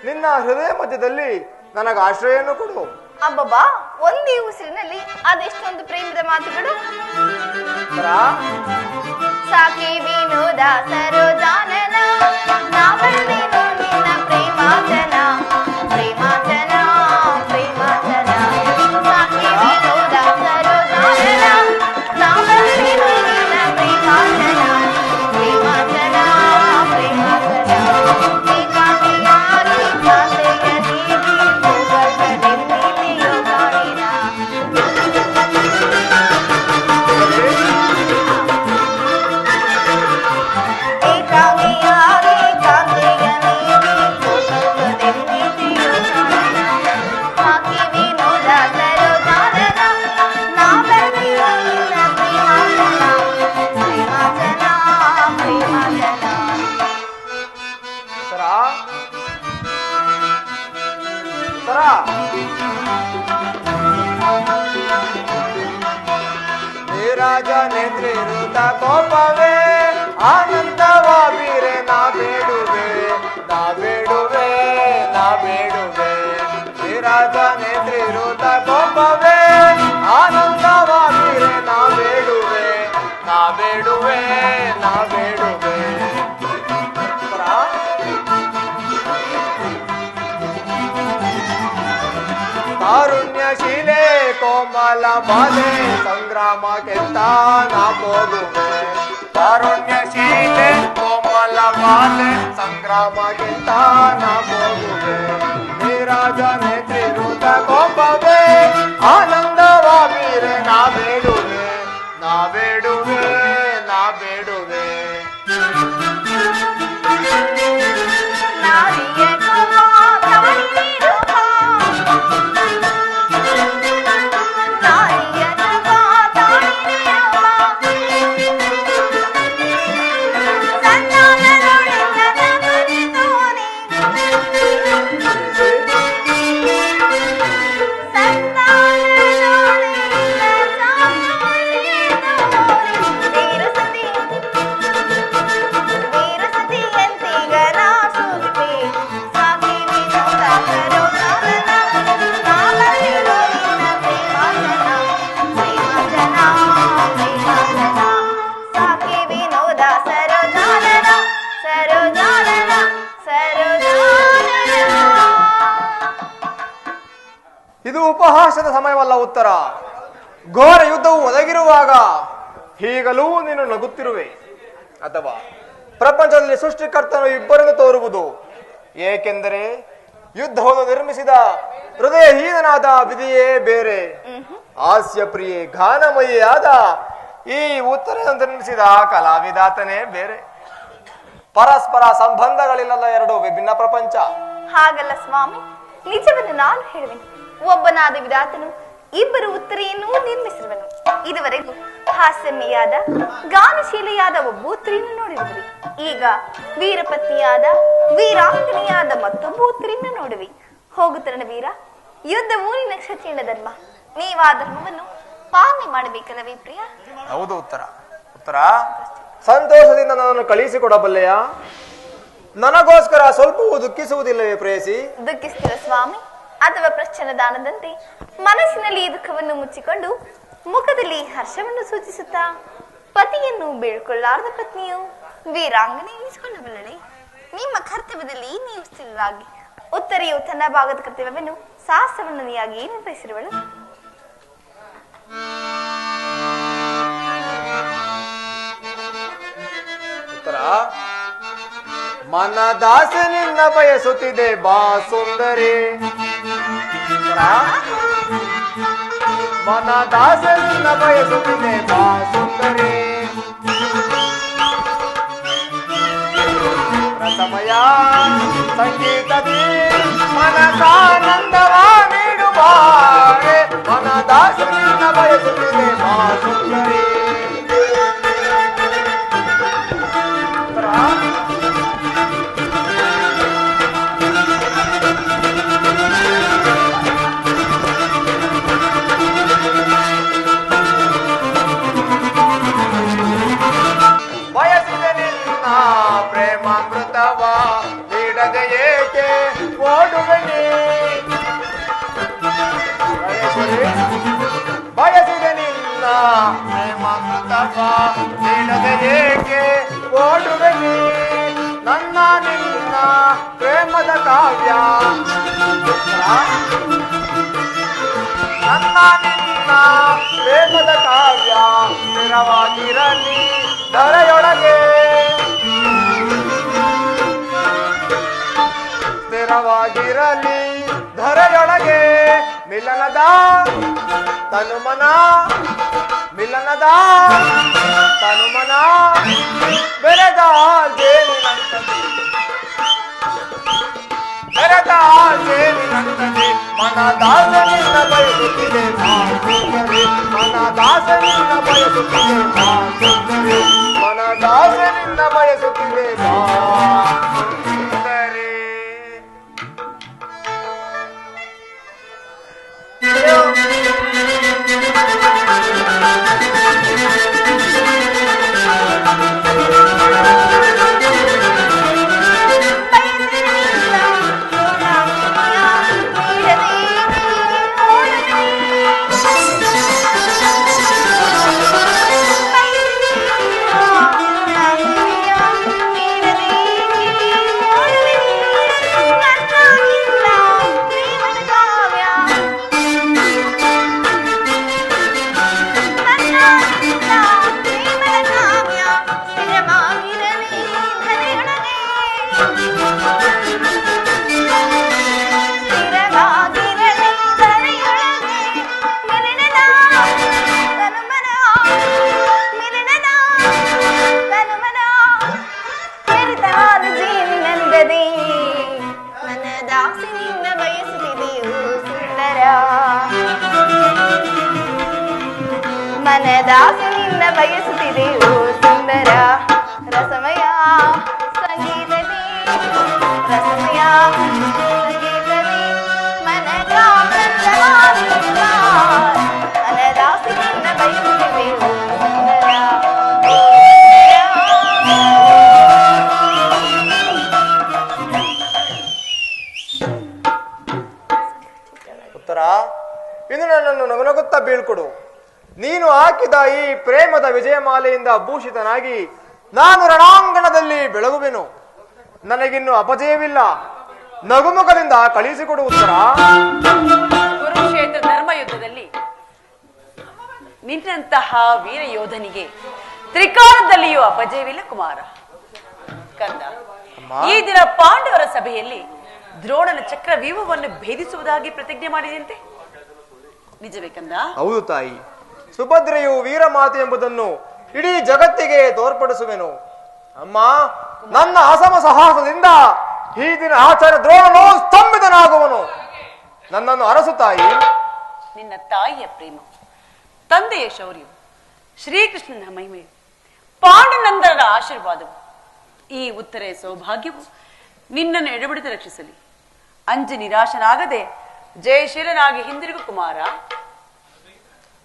ನಿನ್ನ ಹೃದಯ ಮಧ್ಯದಲ್ಲಿ ನನಗೆ ಆಶ್ರಯನ್ನು ಕೊಡು. ಅಬ್ಬಬ್ಬಾ, ಒಂದೇ ಉಸಿರಿನಲ್ಲಿ ಅದೆಷ್ಟೊಂದು ಪ್ರೇಮದ ಮಾತುಗಳು. ಸಾಕಿ ವಿನೋದ ಸರೋಜಾನನ, ನಾ ಬರೆದೇನು ನಿನ್ನ ಪ್ರೇಮಾಚನ, ಪ್ರೇಮಾಚನ, ಪ್ರೇಮಾಚನ. ಸಾಕಿ ವಿನೋದ ಸರೋಜಾನನ, ನಾ ಬರೆದೇನು ನಿನ್ನ ಪ್ರೇಮಾಚನ, ಪ್ರೇಮಾಚನ, ಪ್ರೇಮಾಚನ. ಏಕಾಂಗಿಯಾಗಿ ಶಾಂತೆಯ ನೀಡಿ ಹೋಗಬೇಕೆಂದಿದೆಯೋ ಕಾಣಿನ. ಏಕಾಂಗಿಯಾಗಿ ಶಾಂತೆಯ ಉತ್ತರ ನೀರಾಜ ನೇತ್ರಿರುತ ಕೋಪವೇ ಆನಂದವ ಬೀರೆ ನಾ ಬೇಡುವೆ ನಾ ಬೇಡುವೆ ನಾ ಬೇಡುವೆ ನೀರಾಜ ನೇತ್ರಿರುತ ಕೋಪವೇ ಆನಂದವ ಬೀರೆ ನಾ ಬೇಡುವೆ ನಾ ಬೇಡುವೆ ನಾ ಬೇಡುವೆ ಕಾರುಣ್ಯಶೀಲೆ ಕೋಮಲ ಬಾಲೆ ಸಂಗ್ರಾಮಕ್ಕೆಂತ ನಾ ಹೋಗುವೆ ಕಾರುಣ್ಯಶೀಲೆ ಕೋಮಲ ಬಾಲೆ ಸಂಗ್ರಾಮಕ್ಕೆಂತ ನಾ ಹೋಗುವೆ ನೀರಾಜ ನೇತ್ರಿರುತ ಕೋಪವೇ ಆನಂದವ ಬೀರೆ ನಾ ಬೇಡುವೆ ನಾ ಬೇಡುವೆ ನಾ ಬೇಡುವೆ ಇದು ಉಪಹಾಸದ ಸಮಯವಲ್ಲ ಉತ್ತರ ಘೋರ ಯುದ್ಧವು ಒದಗಿರುವಾಗ ಹೀಗಲೂ ನೀನು ನಗುತ್ತಿರುವೆ ಅಥವಾ ಪ್ರಪಂಚದಲ್ಲಿ ಸೃಷ್ಟಿಕರ್ತನು ಇಬ್ಬರನ್ನು ತೋರುವುದು ಏಕೆಂದರೆ ಯುದ್ಧವನ್ನು ನಿರ್ಮಿಸಿದ ಹೃದಯಹೀನನಾದ ವಿಧಿಯೇ ಬೇರೆ ಹಾಸ್ಯ ಪ್ರಿಯೆ ಗಾನಮಯಿಯಾದ ಈ ಉತ್ತರವನ್ನು ನಿರ್ಮಿಸಿದ ಕಲಾವಿದಾತನೇ ಬೇರೆ ಪರಸ್ಪರ ಸಂಬಂಧಗಳಿಲ್ಲದ ಎರಡು ವಿಭಿನ್ನ ಪ್ರಪಂಚ ಹಾಗಲ್ಲ ಸ್ವಾಮಿ ನಿಜವನ್ನು ನಾನು ಹೇಳುವೆನು ಒಬ್ಬನಾದ ವಿಧಾತನು ಇಬ್ಬರು ಉತ್ತರೆಯನ್ನು ನಿರ್ಮಿಸಿರುವನು ಇದುವರೆಗೂ ಹಾಸ್ಯಮಯಾದ ಗಾನಶೀಲೆಯಾದ ಒಬ್ಬ ಉತ್ತರಿಯನ್ನು ನೋಡಿರುವಿರಿ ಈಗ ವೀರಪತ್ನಿಯಾದ ವೀರಾಂಗನೆಯಾದ ಮತ್ತೊಬ್ಬ ಉತ್ತರಿಯನ್ನು ನೋಡುವಿ ಹೋಗುತ್ತರಣ ವೀರ ಯುದ್ಧವು ನಿನ್ನ ಕ್ಷತ್ರಿಯನ ಧರ್ಮ ನೀವಾ ಧರ್ಮವನ್ನು ಪಾಲನೆ ಮಾಡಬೇಕಲ್ಲವೇ ಪ್ರಿಯ ಹೌದು ಉತ್ತರ ಉತ್ತರ ಸಂತೋಷದಿಂದ ನನ್ನನ್ನು ಕಳಿಸಿಕೊಡಬಲ್ಲೆಯ ನನಗೋಸ್ಕರ ಸ್ವಲ್ಪವೂ ದುಃಖಿಸುವುದಿಲ್ಲವೇ ಪ್ರೇಯಸಿ ದುಃಖಿಸ್ತೀರ ಸ್ವಾಮಿ ಅಥವಾ ಪ್ರಶ್ನ ದಾನದಂತೆ ಮನಸ್ಸಿನಲ್ಲಿ ದುಃಖವನ್ನು ಮುಚ್ಚಿಕೊಂಡು ಮುಖದಲ್ಲಿ ಹರ್ಷವನ್ನು ಸೂಚಿಸುತ್ತಾ ಪತಿಯನ್ನು ಬೀಳ್ಕೊಳ್ಳಾರದ ಪತ್ನಿಯು ವೀರಾಂಗನೆ ಎನಿಸಿಕೊಳ್ಳಬಲ್ಲಳೆ ನಿಮ್ಮ ಕರ್ತವ್ಯದಲ್ಲಿ ನೀವು ಸ್ಥಿರರಾಗಿ ಉತ್ತರೆಯು ತನ್ನ ಭಾಗದ ಕರ್ತವ್ಯವನ್ನು ಸಾಹಸವನ್ನನಿಯಾಗಿ ನಿರ್ವಹಿಸಿರುವಳು ಉತ್ತರ ಮನದಾಸನಿಂದ ಬಯಸುತ್ತಿದೆ ಬಾ ಸುಂದರಿ ಮನದಾಸನಿಂದ ಬಯಸುತ್ತಿದೆ ಬಾ ಸುಂದರಿ ರಸಮಯ ಸಂಗೀತದಿ ಮನಸಾನಂದವ ನೀಡುವಾರೆ ಮನದಾಸನಿಂದ ಬಯಸುತ್ತಿದೆ ಬಾ ಸುಂದರಿ ಬಯಸಿದೆ ನಿನ್ನ ಪ್ರೇಮಾಮೃತವ ನೀಡದೆ ಏಕೆ ಓಡುವನಿ ಬಯಸಿದೆ ನಿನ್ನ ಪ್ರೇಮಾಮೃತವ ನೀಡದೆ ಏಕೆ ಓಡುವನಿ ನನ್ನ ನಿನ್ನ ಪ್ರೇಮದ ಕಾವ್ಯ ನನ್ನ ನಿನ್ನ ಪ್ರೇಮದ ಕಾವ್ಯ ಸ್ಥಿರವಾಗಿರಲಿ ಧರೆಯೊಳಗೆ ಸ್ಥಿರವಾಗಿರಲಿ ಧರೆಯೊಳಗೆ ಮಿಲನದ ತನುಮನ ಮಿಲನದ ತನುಮನ ಬೆರೆದ ಜೇನಿನಂತದೆ ಬೆರೆದ ಜೇನಿನಂತದೆ ಮನದಾಸನಿಂದ ಬಯಸುತ್ತಿದೆ ಮನದಾಸನಿಂದ ಬಯಸುತ್ತಿದೆ ಮನದಾಸನಿಂದ ಬಯಸುತ್ತಿದೆ ಮನದಾಸಿ ನಿನ್ನ ಬಯಸುತ್ತಿದೆಯೋ ಸುಂದರ ಮನದಾಸಿ ನಿನ್ನ ಬಯಸುತ್ತಿದೆಯೋ ಸುಂದರ ರಸಮಯ ಸಂಗೀತವೇ ರಸಮಯ ಸಂಗೀತವೇ ಮನದಾಸಿ ನಿನ್ನ ಬಯಸುತ್ತಿದೆಯೋ ಸುಂದರ ಉತ್ತರ ಇನ್ನು ನನ್ನನ್ನು ನಗುನಗುತ್ತಾ ಬೀಳ್ಕೊಡು. ನೀನು ಹಾಕಿದ ಈ ಪ್ರೇಮದ ವಿಜಯಮಾಲೆಯಿಂದ ಭೂಷಿತನಾಗಿ ನಾನು ರಣಾಂಗಣದಲ್ಲಿ ಬೆಳಗುವೆನು. ನನಗಿನ್ನು ಅಪಜಯವಿಲ್ಲ. ನಗುಮುಖದಿಂದ ಕಳುಹಿಸಿಕೊಡು ಉತ್ತರ. ಕುರುಕ್ಷೇತ್ರ ಧರ್ಮ ಯುದ್ಧದಲ್ಲಿ ನಿನ್ನಂತಹ ವೀರ ಯೋಧನಿಗೆ ತ್ರಿಕಾಲದಲ್ಲಿಯೂ ಅಪಜಯವಿಲ್ಲ ಕುಮಾರ. ಕಂದ, ಈ ದಿನ ಪಾಂಡವರ ಸಭೆಯಲ್ಲಿ ದ್ರೋಣನ ಚಕ್ರ ವ್ಯೂಹವನ್ನು ಭೇದಿಸುವುದಾಗಿ ಪ್ರತಿಜ್ಞೆ ಮಾಡಿದಂತೆ ನಿಜವೇ ಕಂದ? ಹೌದು ತಾಯಿ. ಸುಭದ್ರೆಯು ವೀರಮಾತೆ ಎಂಬುದನ್ನು ಇಡೀ ಜಗತ್ತಿಗೆ ತೋರ್ಪಡಿಸುವೆನು. ಅಮ್ಮ, ನನ್ನ ಅಸಮ ಸಾಹಸದಿಂದ ಈ ದಿನ ಆಚಾರ್ಯ ದ್ರೋಣನು ಸ್ತಂಭಿತನಾಗುವನು. ನನ್ನನ್ನು ಅರಸು ತಾಯಿ. ನಿನ್ನ ತಾಯಿಯ ಪ್ರೇಮ, ತಂದೆಯ ಶೌರ್ಯವು, ಶ್ರೀಕೃಷ್ಣನ ಮಹಿಮೆ, ಪಾಂಡುನಂದನರ ಆಶೀರ್ವಾದವು, ಈ ಉತ್ತರೆಯ ಸೌಭಾಗ್ಯವು ನಿನ್ನನ್ನು ಎಡಬಿಡಿದು ರಕ್ಷಿಸಲಿ. ಅಂಜಿ ನಿರಾಶನಾಗದೆ ಜಯಶೀಲನಾಗಿ ಹಿಂದಿರುಗು ಕುಮಾರ.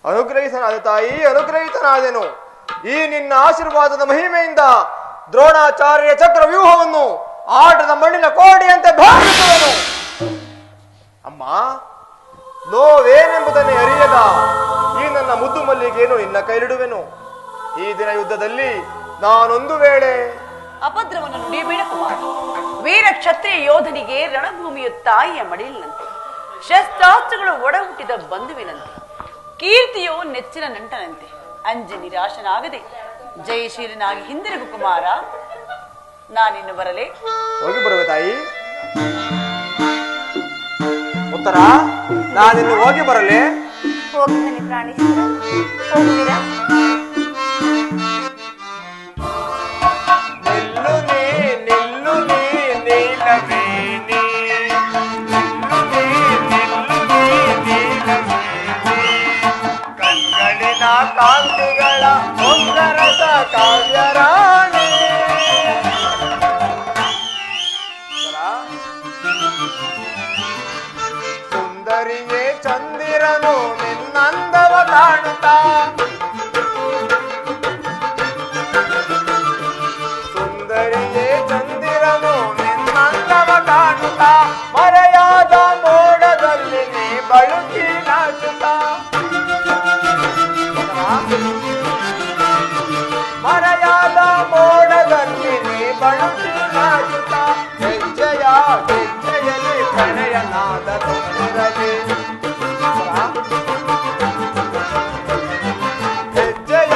ಅನುಗ್ರಹಿತನಾದ ತಾಯಿ, ಅನುಗ್ರಹಿತನಾದೆನು. ಈ ನಿನ್ನ ಆಶೀರ್ವಾದದ ಮಹಿಮೆಯಿಂದ ದ್ರೋಣಾಚಾರ್ಯ ಚಕ್ರ ವ್ಯೂಹವನ್ನು ಆಟದ ಮಣ್ಣಿನ ಕೋಡಿಯಂತೆ ಭಾವಿಸುವನು. ಅಮ್ಮ, ನೋವೇನೆಂಬುದನ್ನೇ ಅರಿಯದ ಈ ನನ್ನ ಮುದ್ದು ಮಲ್ಲಿಗೆಯನ್ನು ನಿನ್ನ ಕೈಲಿಡುವೆನು. ಈ ದಿನ ಯುದ್ಧದಲ್ಲಿ ನಾನೊಂದು ವೇಳೆ ಅಭದ್ರವನ್ನು ನುಡಿಯಬೇಡ ಕುಮಾರ. ವೀರ ಕ್ಷತ್ರಿಯ ಯೋಧನಿಗೆ ರಣಭೂಮಿಯು ತಾಯಿಯ ಮಡಿಲಿನಂತೆ, ಶಸ್ತ್ರಾಸ್ತ್ರಗಳು ಒಡ ಹುಟ್ಟಿದ ಬಂಧುವಿನಂತೆ, ಕೀರ್ತಿಯು ನೆಚ್ಚಿನ ನಂಟನಂತೆ. ಅಂಜಿ ನಿರಾಶನಾಗದೆ ಜಯಶೀಲನಾಗಿ ಹಿಂದಿರುಗು ಕುಮಾರ. ನಾನಿನ್ನು ಬರಲೇ? ಹೋಗಿ ಬರುವೆ ತಾಯಿ. ಉತ್ತರ, ನಾನಿನ್ನು ಹೋಗಿ ಬರಲೇ? ಹೋಗುತ್ತೇನೆ ಪ್ರಾಣೇಶ್ವರ, ಹೋಗುವಿರಾ? ಕಾಂತಿಗಳ ಹೊಂಗರಸ ಕಾವ್ಯರಾಣಿ. ಸುಂದರಿಯೇ ಚಂದಿರನು ನಿನ್ನಂದವ ಕಾಣುತ್ತಾ, ಸುಂದರಿಯೇ ಚಂದಿರನು ನಿನ್ನಂದವ ಕಾಣುತ್ತಾ, ಮರೆಯಾದ ಮೋಡದಲ್ಲಿ ನೀ ಬಳುಕಿ ನಾಚುತ್ತಾ, ಮರೆಯಾದ ಮೋಡದಲ್ಲಿ ನೀ ಬಳುಕಿ ನಾಚುತ್ತಾ, ಹೆಜ್ಜೆಯ ಹೆಜ್ಜೆಯಲ್ಲಿ ಪ್ರಣಯನಾದ ತುಂಬಿರಲಿ, ಹೆಜ್ಜೆಯ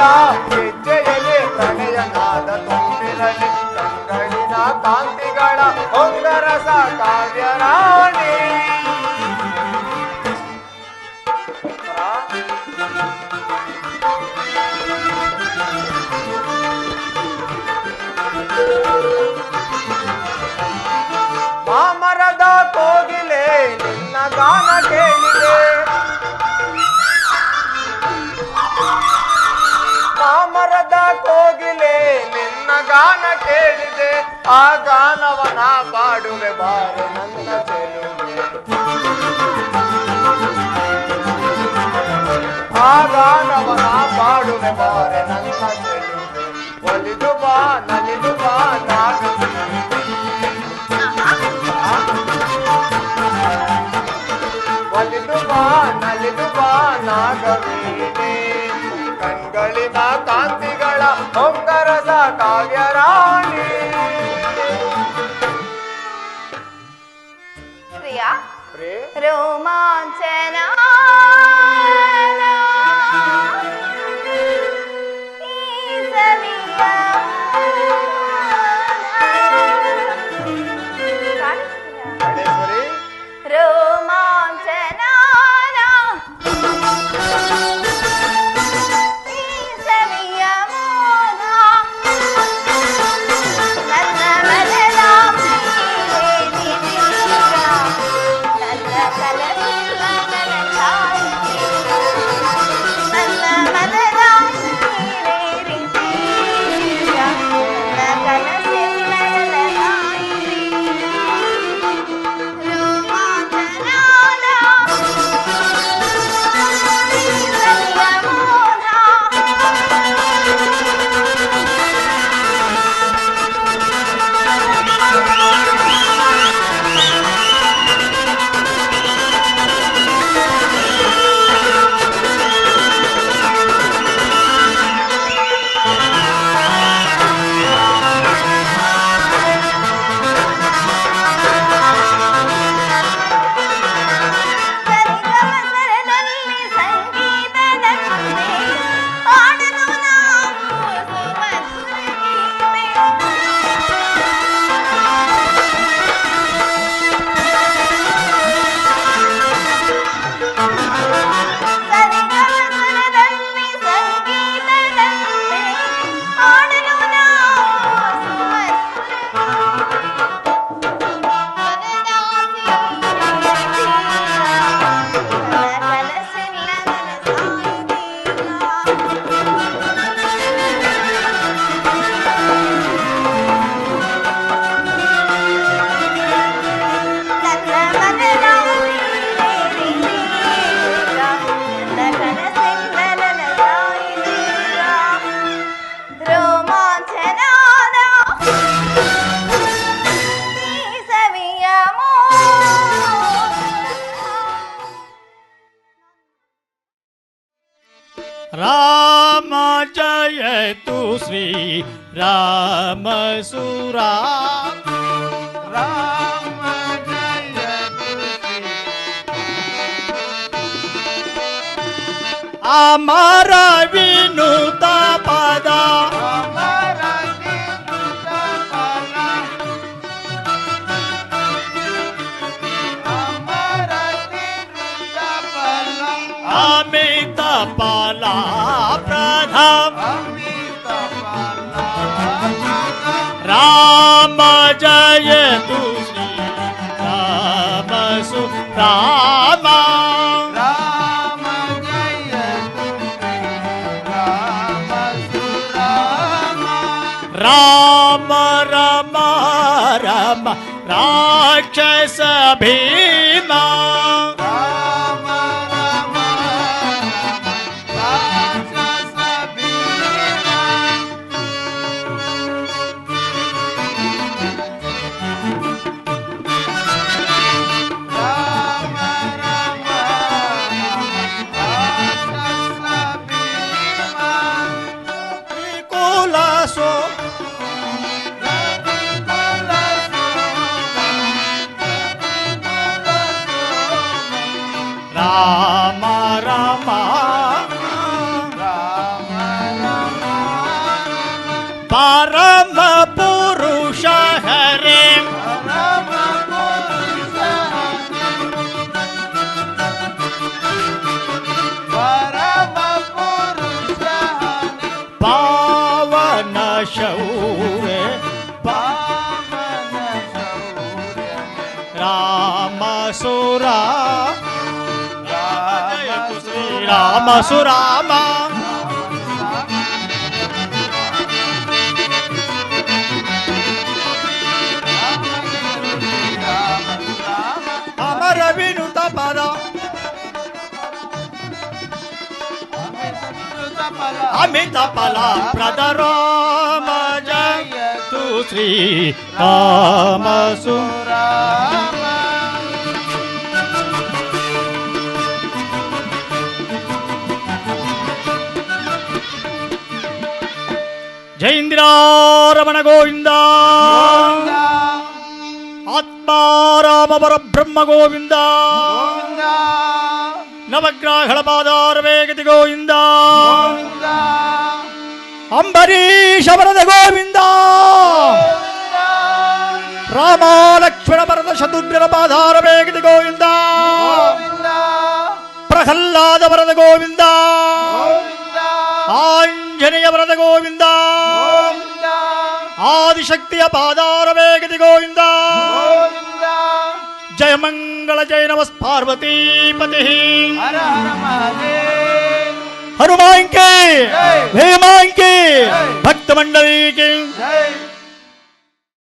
ಹೆಜ್ಜೆಯಲ್ಲಿ ಪ್ರಣಯನಾದ ತುಂಬಿರಲಿ, ಕಂಗಳಿನ ಕಾಂತಿಗಳ ಹೊಂಗರಸ ಕಾವ್ಯರಾಣಿ. ಮಾಮರದ ಕೋಗಿಲೆ ನಿನ್ನ ಗಾನ ಕೇಳಿದೆ, ಮಾಮರದ ಕೋಗಿಲೆ ನಿನ್ನ ಗಾನ ಕೇಳಿದೆ, ಆ ಗಾನವನ ಪಾಡುವೆ ಬಾರೆ ನನ್ನ ಚೆಲುವೆ, ಆ ಗಾನವನ ಪಾಡುವೆ ಬಾರೆ ನನ್ನ ಚೆಲುವೆ, ಒಲಿದು ಬಾ ನಲಿದು ಬಾ ನಾಗ, ಒಲಿದು ಬಾ ನಲಿದು ಬಾ ನಾಗವೀಣೆ, ಕಣ್ಗಳಿನ ಕಾಂತಿಗಳ ಹೊಂಗರಸ ಕಾವ್ಯರಾಣಿ. ಪ್ರಿಯಾ, ಪ್ರೇ ರೋಮಾಂಚನ ರಾಮ ಜಯತು ಶ್ರೀ ರಾಮ ಸುರಾ ರಾಮ ಜಯತು ಶ್ರೀ ಅಮರ ವಿನುತ ಪದ ಅಮರ ವಿನುತ ಪದ ಅಮರ ವಿನುತ ಪದ ಅಮಿತ ಫಲ ಪ್ರಧಾನ ಅಮಿತ ಫಲ ರಾಮ ಜಯತು ಶ್ರೀ ರಾಮ ಸುರಾಮ ರಾಮ ಜಯತು ಶ್ರೀ ರಾಮ ಸುರಾಮ ರಾಮ ರಮ ರಮ ರಾಕ್ಷಸ ಭೀಮ ರಾಮ ರಾಮ ರಾಕ್ಷಸ ಭೀಮ ರಾಮ ರಾಮ ರಾಕ್ಷಸ ಭೀಮ ಕುಲ ಸೋ ರಾಮ ರಾಮ ಪರಮ ಪುರುಷ ಹರೇ ಪಾವನ ಶೌರ್ಯ ರಾಮ ಸುರ ರಾಮ ಸುರಾಮ ಅಮರ ವಿನುತ ಪದ ಅಮಿತ ಫಲ ಪ್ರದ ರಾಮ ಜಯತು ಶ್ರೀ ರಾಮ ಸುರಾಮ ಜೈಂದ್ರಾರಮಣ ಗೋವಿಂದ ಆತ್ಮಾರಾಮ ಪರಬ್ರಹ್ಮ ಗೋವಿಂದ ನವಗ್ರಹಗಳ ಪಾದಾರ ವೇಗತಿ ಗೋವಿಂದ ಅಂಬರೀಷ ವರದ ಗೋವಿಂದ ರಾಮ ಲಕ್ಷ್ಮಣ ವರದ ಶತ್ರುಘ್ನರ ಪಾದಾರ ವೇಗತಿ ಗೋವಿಂದ ಪ್ರಹ್ಲಾದ ವರದ ಗೋವಿಂದ ಆಂಜನೇಯ ವರದ ಗೋವಿಂದ ಆದಿಶಕ್ತಿಯ ಪಾದಾರ ವೇಗತಿ ಗೋವಿಂದ ಜಯ ಮಂಗಳ ಜಯ ನಮಸ್ ಪಾರ್ವತೀಪತಿ ಹರ ಹರ ಮಹಾದೇವ್ ಹನುಮಾನ್ ಕಿ ಜೈ. ಭೀಮಾನ್ ಕಿ ಜೈ. ಭಕ್ತ ಮಂಡಲಿ ಕಿ ಜೈ